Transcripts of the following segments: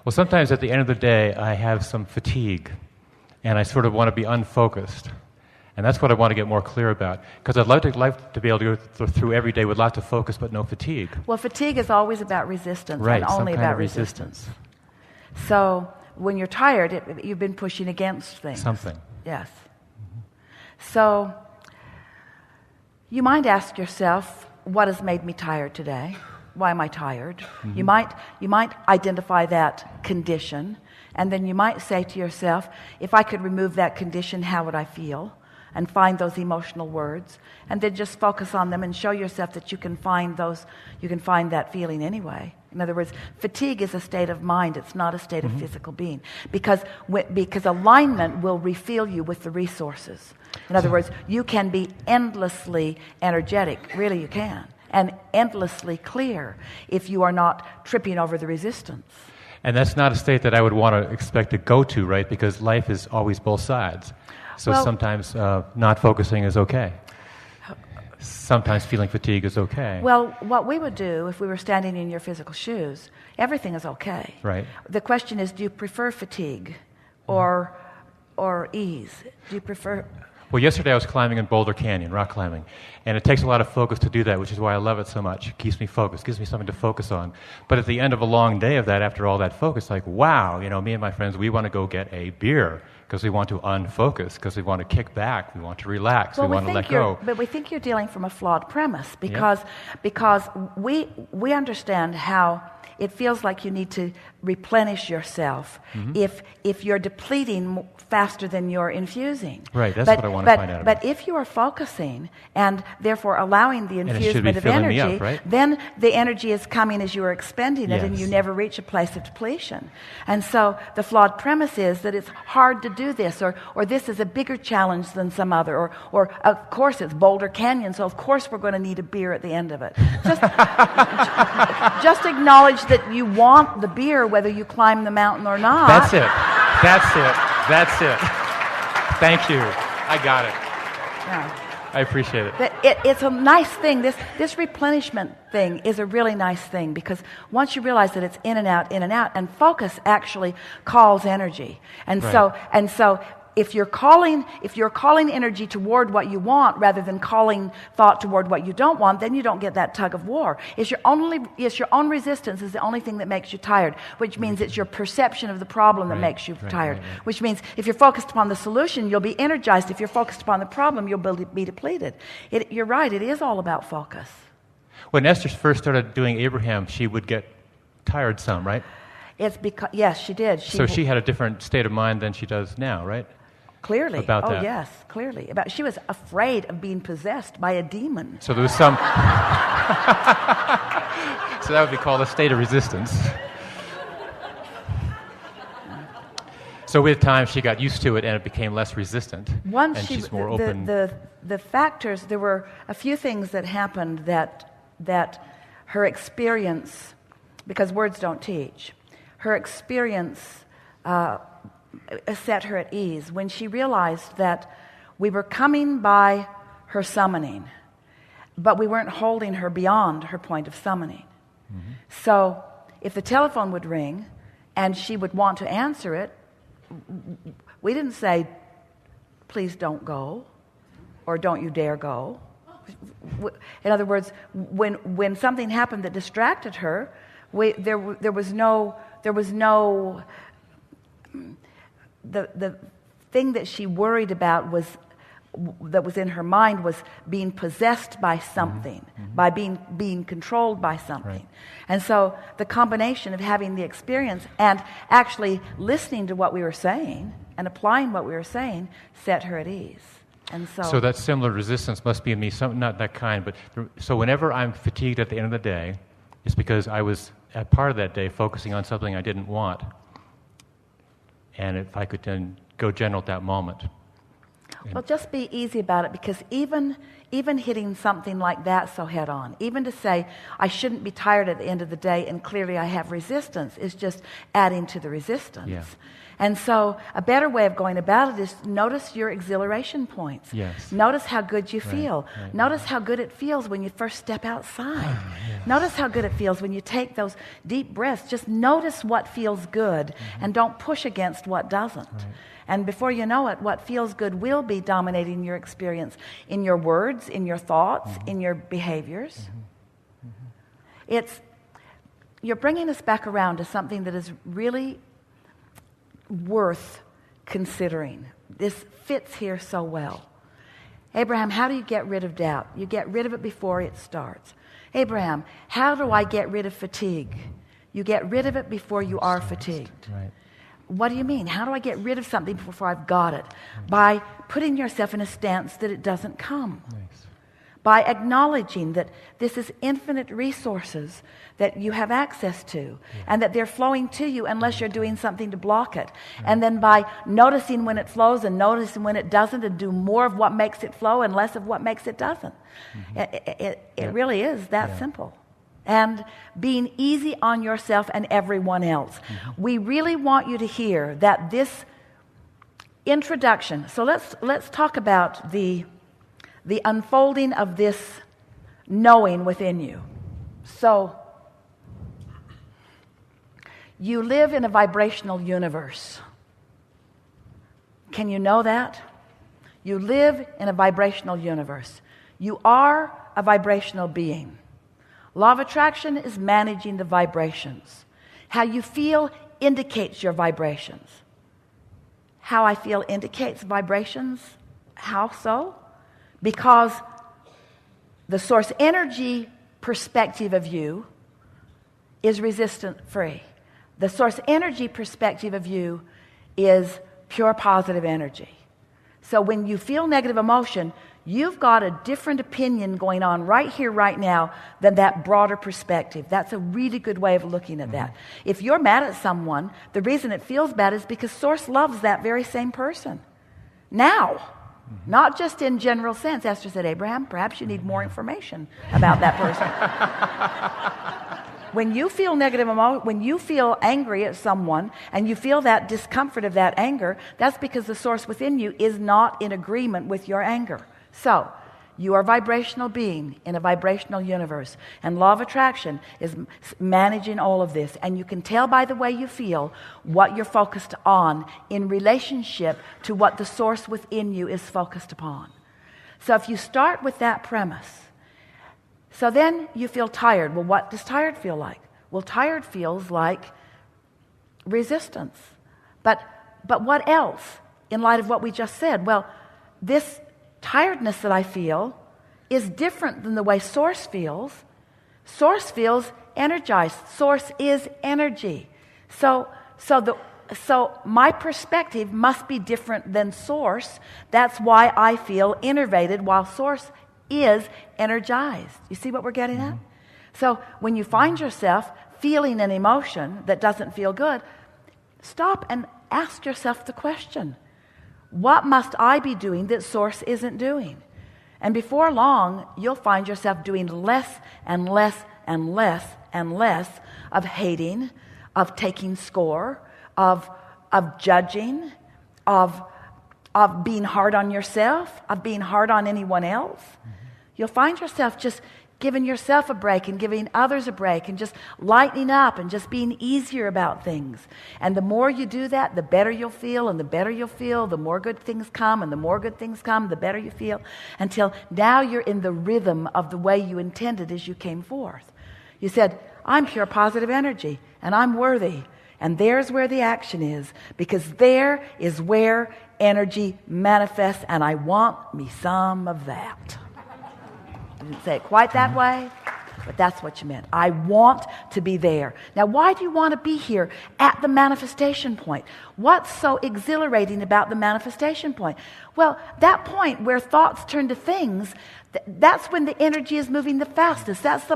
Well, sometimes at the end of the day, I have some fatigue, and I sort of want to be unfocused. And that's what I want to get more clear about. Because I'd like to be able to go through every day with lots of focus, but no fatigue. Well, fatigue is always about resistance, Right, and only some kind about of resistance. So when you're tired, you've been pushing against things. Something. Yes. So you might ask yourself, what has made me tired today? Why am I tired? Mm-hmm. You might identify that condition, and then you might say to yourself, if I could remove that condition, how would I feel? And find those emotional words, and then just focus on them and show yourself that you can find that feeling anyway. In other words, fatigue is a state of mind. It's not a state of physical being, because alignment will refill you with the resources. In other words, you can be endlessly energetic. Really, you can. And endlessly clear if you are not tripping over the resistance. And that's not a state that I would want to expect to go to, right? Because life is always both sides. So sometimes not focusing is okay. Sometimes feeling fatigue is okay. Well, what we would do if we were standing in your physical shoes, everything is okay. Right. The question is, do you prefer fatigue or ease? Do you prefer... Well, yesterday I was climbing in Boulder Canyon, rock climbing, and it takes a lot of focus to do that, which is why I love it so much. It keeps me focused, gives me something to focus on. But at the end of a long day of that, after all that focus, like, wow, me and my friends, we want to go get a beer because we want to unfocus, because we want to kick back, we want to relax, we want to let go. But we think you're dealing from a flawed premise, because we understand how it feels like you need to replenish yourself if you're depleting faster than you're infusing. Right, that's what I want to find out about. But if you are focusing and therefore allowing the infusement of energy, energy, up, right? then the energy is coming as you are expending it, and you never reach a place of depletion. And so the flawed premise is that it's hard to do this, or this is a bigger challenge than some other, or of course it's Boulder Canyon, so of course we're going to need a beer at the end of it. Just acknowledge that you want the beer whether you climb the mountain or not. That's it. Thank you. I got it. Yeah. I appreciate it. It's a nice thing. This replenishment thing is a really nice thing, because once you realize that it's in and out, and focus actually calls energy. And right. so if you're calling energy toward what you want rather than calling thought toward what you don't want, then you don't get that tug of war. It's your own resistance is the only thing that makes you tired, which means it's your perception of the problem that makes you tired. Right. Which means if you're focused upon the solution, you'll be energized. If you're focused upon the problem, you'll be depleted. You're right. It is all about focus. When Esther first started doing Abraham, she would get tired some, right? It's because yes, she did. So she had a different state of mind than she does now, right? Clearly. About that. Oh, yes, clearly. She was afraid of being possessed by a demon. So there was some... So that would be called a state of resistance. So with time, she got used to it, and it became less resistant. Once she's more open. The factors, there were a few things that happened that her experience, because words don't teach, her experience... set her at ease when she realized that we were coming by her summoning, but we weren't holding her beyond her point of summoning. Mm-hmm. So if the telephone would ring and she would want to answer it, we didn't say, please don't go, or don't you dare go. In other words, when something happened that distracted her, there was no the thing that she worried about that was in her mind was being possessed by something, by being controlled by something. Right. And so the combination of having the experience and actually listening to what we were saying and applying what we were saying set her at ease. And so that similar resistance must be in me, not that kind, but so whenever I'm fatigued at the end of the day, it's because I was at part of that day focusing on something I didn't want. And if I could then go general at that moment. Well, just be easy about it, because even even hitting something like that so head on, even to say, I shouldn't be tired at the end of the day, and clearly I have resistance, is just adding to the resistance. Yeah. And so a better way of going about it is notice your exhilaration points. Yes. Notice how good you Right, feel. right. Notice how good it feels when you first step outside. Yes. Notice how good it feels when you take those deep breaths. Just notice what feels good and don't push against what doesn't. Right. And before you know it, what feels good will be dominating your experience in your words, in your thoughts, in your behaviors. You're bringing us back around to something that is really worth considering. This fits here so well. Abraham, how do you get rid of doubt? You get rid of it before it starts. Abraham, how do I get rid of fatigue? You get rid of it before you are fatigued. Right. What do you mean? How do I get rid of something before I've got it? By putting yourself in a stance that it doesn't come. Nice. By acknowledging that this is infinite resources that you have access to, and that they're flowing to you unless you're doing something to block it. And then by noticing when it flows and noticing when it doesn't, and do more of what makes it flow and less of what makes it doesn't. It really is that simple. And being easy on yourself and everyone else. We really want you to hear that this introduction. So let's talk about the unfolding of this knowing within you. So you live in a vibrational universe. Can you know that? You live in a vibrational universe. You are a vibrational being. Law of attraction is managing the vibrations. How you feel indicates your vibrations. How I feel indicates vibrations. How so? Because the source energy perspective of you is resistant free. The source energy perspective of you is pure positive energy. So when you feel negative emotion, you've got a different opinion going on right here, right now, than that broader perspective. That's a really good way of looking at that. If you're mad at someone, the reason it feels bad is because Source loves that very same person. Now, not just in general sense. Esther said, Abraham, perhaps you need more information about that person. When you feel negative emotion, when you feel angry at someone and you feel that discomfort of that anger, that's because the source within you is not in agreement with your anger. So, you are a vibrational being in a vibrational universe. And law of attraction is managing all of this. And you can tell by the way you feel what you're focused on in relationship to what the source within you is focused upon. So if you start with that premise, so then you feel tired. Well, what does tired feel like? Well, tired feels like resistance. But what else in light of what we just said? Well, this tiredness that I feel is different than the way Source feels. Source feels energized. Source is energy. So my perspective must be different than Source. That's why I feel enervated while Source is energized. You see what we're getting at? So when you find yourself feeling an emotion that doesn't feel good, stop and ask yourself the question, what must I be doing that Source isn't doing? And before long, you'll find yourself doing less and less and less and less of hating, of taking score, of judging, of being hard on yourself, of being hard on anyone else. You'll find yourself just giving yourself a break and giving others a break and just lightening up and just being easier about things. And the more you do that, the better you'll feel, and the better you'll feel, the more good things come, and the more good things come, the better you feel, until now you're in the rhythm of the way you intended as you came forth. You said, I'm pure positive energy, and I'm worthy. And there's where the action is, because there is where energy manifests, and I want me some of that. I didn't say it quite that way, but that's what you meant. I want to be there. Now, why do you want to be here at the manifestation point? What's so exhilarating about the manifestation point? Well, that point where thoughts turn to things, that's when the energy is moving the fastest. That's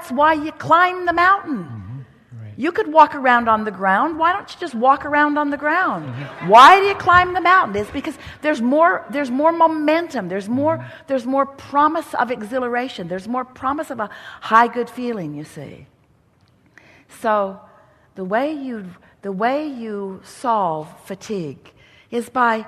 why you climb the mountain. Right. You could walk around on the ground. Why don't you just walk around on the ground? Why do you climb the mountain? It's because there's more momentum. There's more promise of exhilaration. There's more promise of a high good feeling, you see. So the way you solve fatigue is by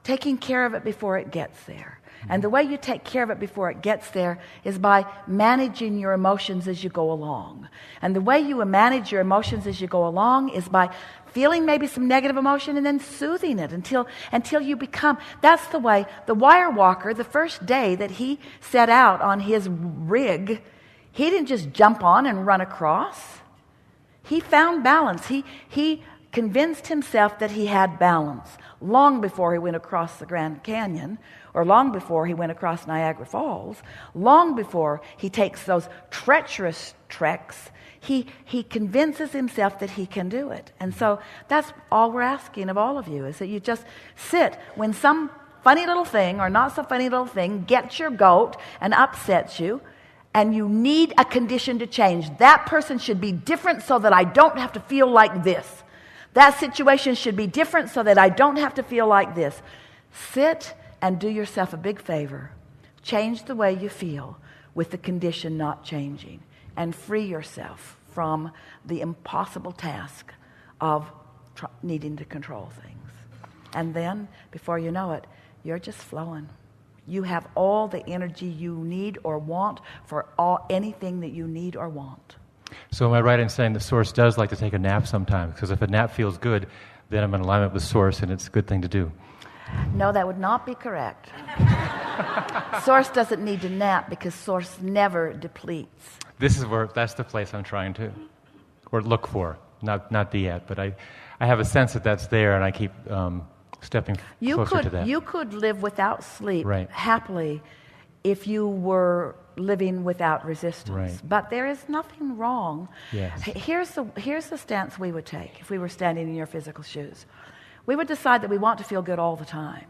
taking care of it before it gets there. And the way you take care of it before it gets there is by managing your emotions as you go along. And the way you manage your emotions as you go along is by feeling maybe some negative emotion and then soothing it until you become. That's the way the wire walker, the first day that he set out on his rig, he didn't just jump on and run across. He found balance. He convinced himself that he had balance long before he went across the Grand Canyon, or long before he went across Niagara Falls, long before he takes those treacherous treks. He convinces himself that he can do it. And so that's all we're asking of all of you, is that you just sit when some funny little thing or not so funny little thing gets your goat and upsets you, and you need a condition to change. That person should be different so that I don't have to feel like this. That situation should be different so that I don't have to feel like this. Sit and do yourself a big favor. Change the way you feel with the condition not changing, and free yourself from the impossible task of needing to control things. And then, before you know it, you're just flowing. You have all the energy you need or want for anything that you need or want. So am I right in saying the Source does like to take a nap sometimes? Because if a nap feels good, then I'm in alignment with Source, and it's a good thing to do. No, that would not be correct. Source doesn't need to nap because Source never depletes. That's the place I'm trying to, or look for, not be at. But I have a sense that that's there, and I keep stepping closer to that. You could live without sleep Right. happily if you were living without resistance. Right. But there is nothing wrong. Yes. Here's the stance we would take if we were standing in your physical shoes. We would decide that we want to feel good all the time.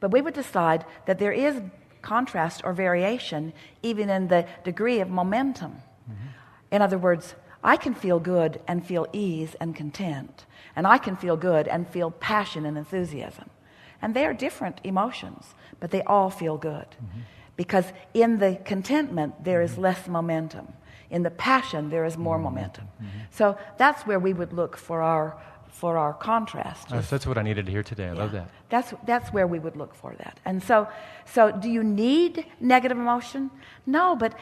But we would decide that there is contrast or variation even in the degree of momentum. Mm-hmm. In other words, I can feel good and feel ease and content. And I can feel good and feel passion and enthusiasm. And they are different emotions, but they all feel good. Mm-hmm. Because in the contentment, there is less momentum. In the passion, there is more momentum. Mm-hmm. So that's where we would look for our contrast. That's what I needed to hear today. I love that. That's where we would look for that. And so do you need negative emotion? No, but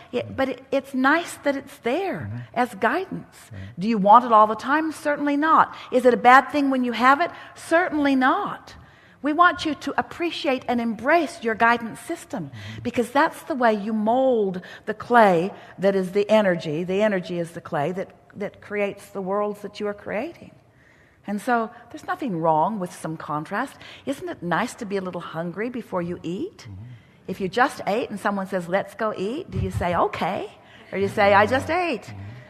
it's nice that it's there as guidance. Right. Do you want it all the time? Certainly not. Is it a bad thing when you have it? Certainly not. We want you to appreciate and embrace your guidance system, because that's the way you mold the clay that is the energy. The energy is the clay that creates the worlds that you are creating. And so there's nothing wrong with some contrast. Isn't it nice to be a little hungry before you eat? Mm-hmm. If you just ate and someone says, let's go eat, do you say, okay? Or do you say, I just ate?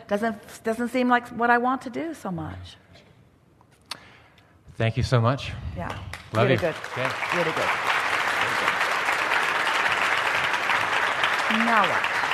Mm-hmm. Doesn't seem like what I want to do so much. Thank you so much. Yeah. Love really you. Good. Okay. Really good. Now what?